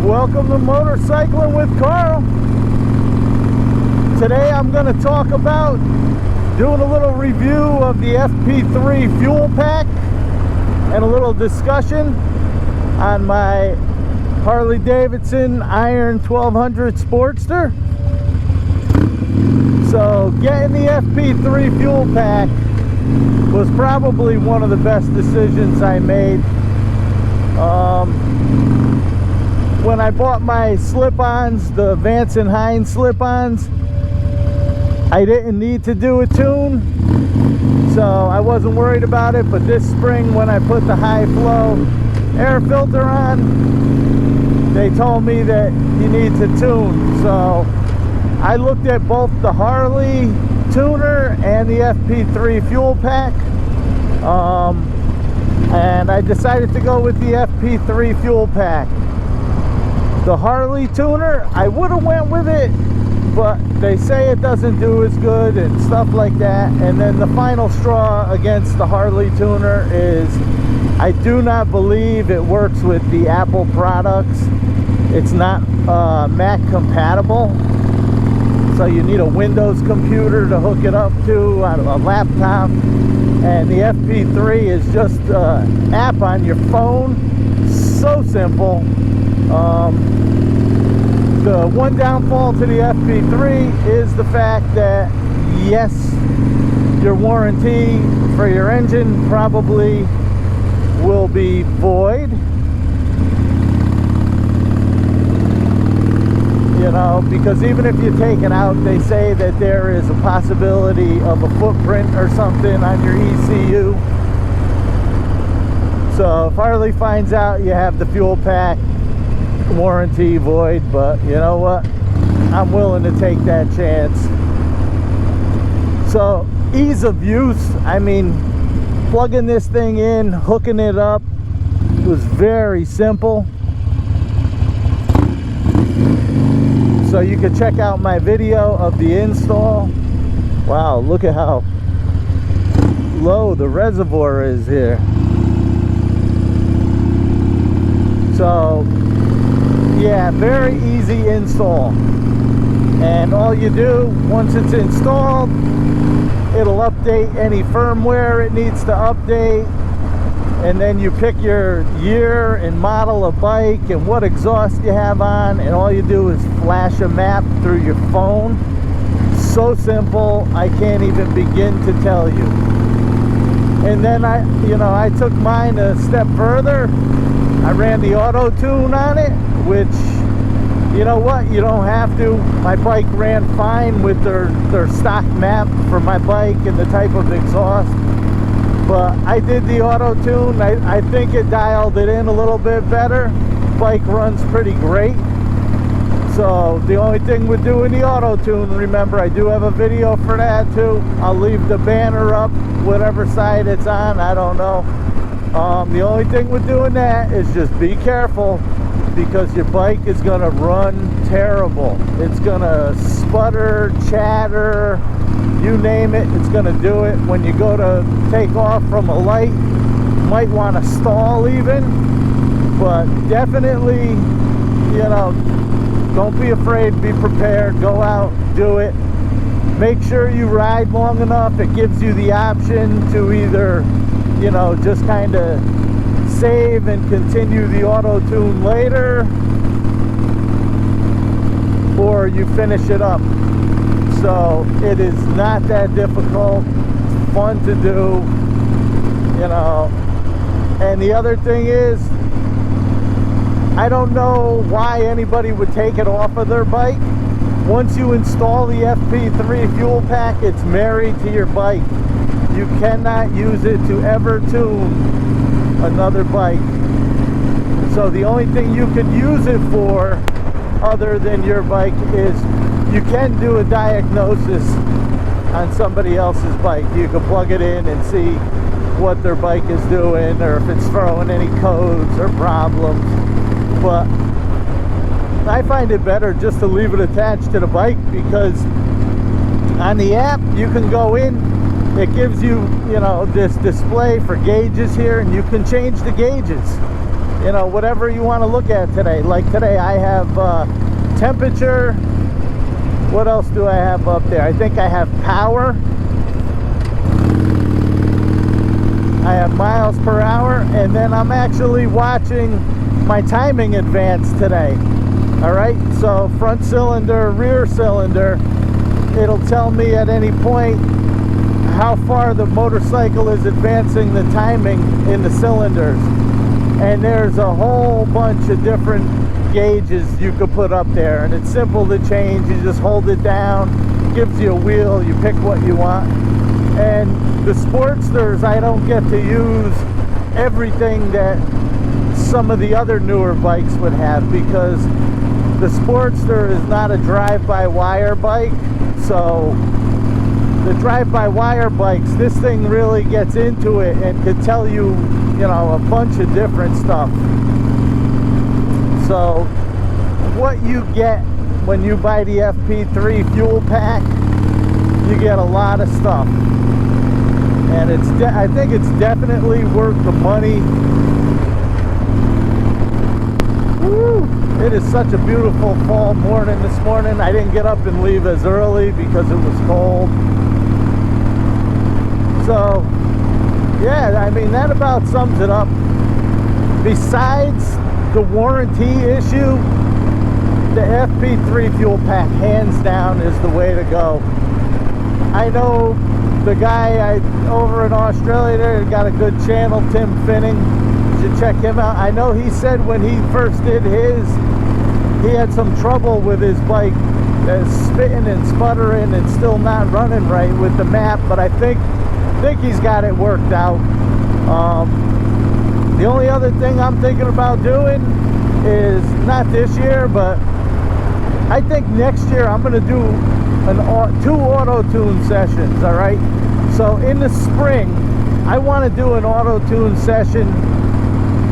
Welcome to Motorcycling with Carl. Today I'm going to talk about doing a little review of the FP3 Fuelpak and a little discussion on my Harley Davidson Iron1200 Sportster. So getting the FP3 Fuelpak was probably one of the best decisions I made. When I bought my slip-ons, the Vance Hines slip-ons, I didn't need to do a tune, so I wasn't worried about it. But this spring, when I put the high flow air filter on, they told me that you need to tune. So I looked at both the Harley tuner and the FP3 Fuelpak, and I decided to go with the FP3 Fuelpak. The Harley tuner, I would have went with it, but they say it doesn't do as good and stuff like that. And then the final straw against the Harley tuner is I do not believe it works with the Apple products. It's not Mac compatible, so you need a Windows computer to hook it up to on a laptop. And the FP3 is just an app on your phone. So simple. The one downfall to the FP3 is the fact that, yes, your warranty for your engine probably will be void. You know, because even if you take it out, they say that there is a possibility of a footprint or something on your ECU. So if Harley finds out you have the Fuelpak, warranty void. But you know what, I'm willing to take that chance. So ease of use, I mean, plugging this thing in, hooking it up, was very simple. So you can check out my video of the install. Wow, look at how low the reservoir is here. So yeah, very easy install. And all you do, once it's installed, it'll update any firmware it needs to update. And then you pick your year and model of bike and what exhaust you have on, and all you do is flash a map through your phone. So simple, I can't even begin to tell you. And then I took mine a step further. I ran the auto tune on it, which, you know what, you don't have to. My bike ran fine with their stock map for my bike and the type of exhaust. But I did the auto tune. I think it dialed it in a little bit better. Bike runs pretty great. So the only thing with doing the auto tune, remember, I do have a video for that too. I'll leave the banner up, whatever side it's on, I don't know. The only thing with doing that is just be careful, because your bike is going to run terrible. It's going to sputter, chatter, you name it, it's going to do it. When you go to take off from a light, you might want to stall even. But definitely, you know, don't be afraid, be prepared, go out, do it. Make sure you ride long enough. It gives you the option to either, you know, just kind of save and continue the auto tune later, or you finish it up. So it is not that difficult. It's fun to do, you know. And the other thing is, I don't know why anybody would take it off of their bike. Once you install the FP3 Fuelpak, it's married to your bike. You cannot use it to ever tune another bike. So the only thing you could use it for other than your bike is you can do a diagnosis on somebody else's bike. You can plug it in and see what their bike is doing, or if it's throwing any codes or problems. But I find it better just to leave it attached to the bike, because on the app you can go in, it gives you, you know, this display for gauges here, and you can change the gauges. you know, whatever you want to look at today. Like today I have temperature. What else do I have up there? I think I have power. I have miles per hour, and then I'm actually watching my timing advance today. All right, so front cylinder, rear cylinder, it'll tell me at any point how far the motorcycle is advancing the timing in the cylinders. And there's a whole bunch of different gauges you could put up there, and it's simple to change. You just hold it down, gives you a wheel, you pick what you want. And the Sportsters, I don't get to use everything that some of the other newer bikes would have, because the Sportster is not a drive-by-wire bike. So the drive-by-wire bikes, this thing really gets into it and could tell you, you know, a bunch of different stuff. So what you get when you buy the FP3 Fuelpak, you get a lot of stuff, and I think it's definitely worth the money. Woo! It is such a beautiful fall morning this morning. I didn't get up and leave as early because it was cold. So yeah, I mean, that about sums it up. Besides the warranty issue, the FP3 Fuelpak hands down is the way to go. I know the guy over in Australia there got a good channel, Tim Finning. You should check him out. I know he said when he first did his, he had some trouble with his bike, spitting and sputtering and still not running right with the map, but I think he's got it worked out. The only other thing I'm thinking about doing is, not this year, but I think next year I'm going to do 2 auto-tune sessions, all right? So in the spring, I want to do an auto-tune session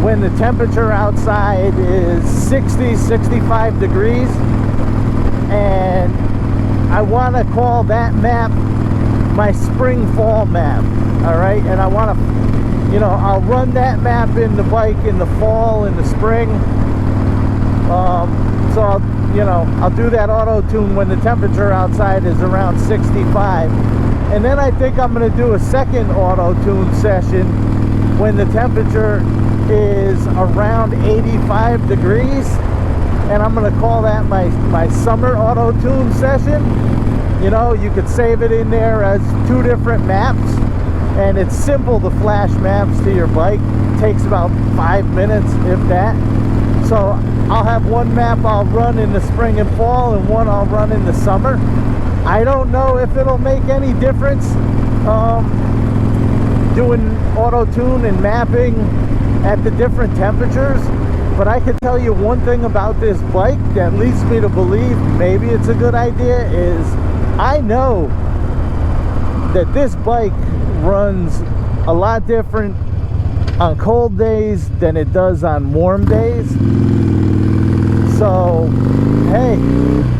when the temperature outside is 60, 65 degrees, and I want to call that map my spring-fall map, all right? And I want to, you know, I'll run that map in the bike in the fall, in the spring. So I'll do that auto tune when the temperature outside is around 65, and then I think I'm going to do a second auto tune session when the temperature is around 85 degrees, and I'm going to call that my summer auto tune session. You know, you could save it in there as 2 different maps, and it's simple to flash maps to your bike. It takes about 5 minutes, if that. So I'll have one map I'll run in the spring and fall, and one I'll run in the summer. I don't know if it'll make any difference doing auto tune and mapping at the different temperatures, but I can tell you one thing about this bike that leads me to believe maybe it's a good idea is, I know that this bike runs a lot different on cold days than it does on warm days. So hey,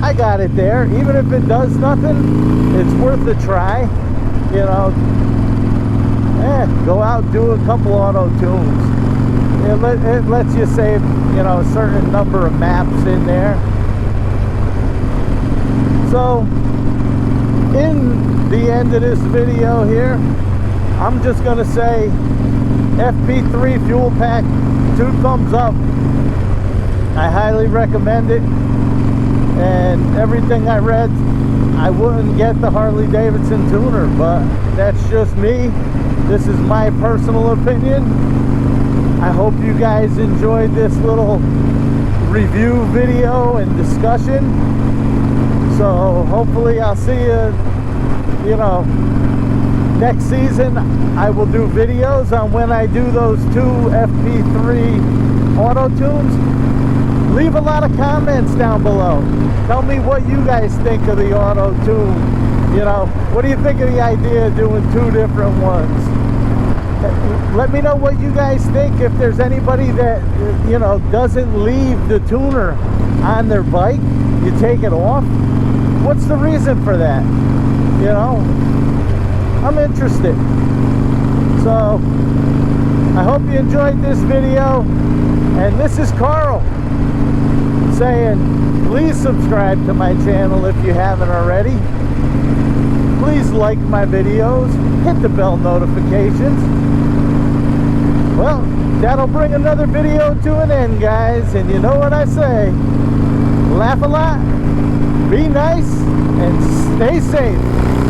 I got it there. Even if it does nothing, it's worth a try. You know, go out and do a couple auto tunes. It lets you save, you know, a certain number of maps in there. So in the end of this video here, I'm just gonna say FP3 Fuelpak, 2 thumbs up. I highly recommend it, and everything I read, I wouldn't get the Harley Davidson tuner, but that's just me. This is my personal opinion. I hope you guys enjoyed this little review video and discussion. So hopefully I'll see you, you know, next season. I will do videos on when I do those 2 FP3 auto tunes. Leave a lot of comments down below. Tell me what you guys think of the auto tune. You know, what do you think of the idea of doing 2 different ones? Let me know what you guys think. If there's anybody that, you know, doesn't leave the tuner on their bike, you take it off. What's the reason for that? You know, I'm interested. So I hope you enjoyed this video, And this is Carl saying, please subscribe to my channel if you haven't already. Please like my videos, hit the bell notifications. Well, that'll bring another video to an end, guys. And you know what I say, laugh a lot, be nice, and stay safe.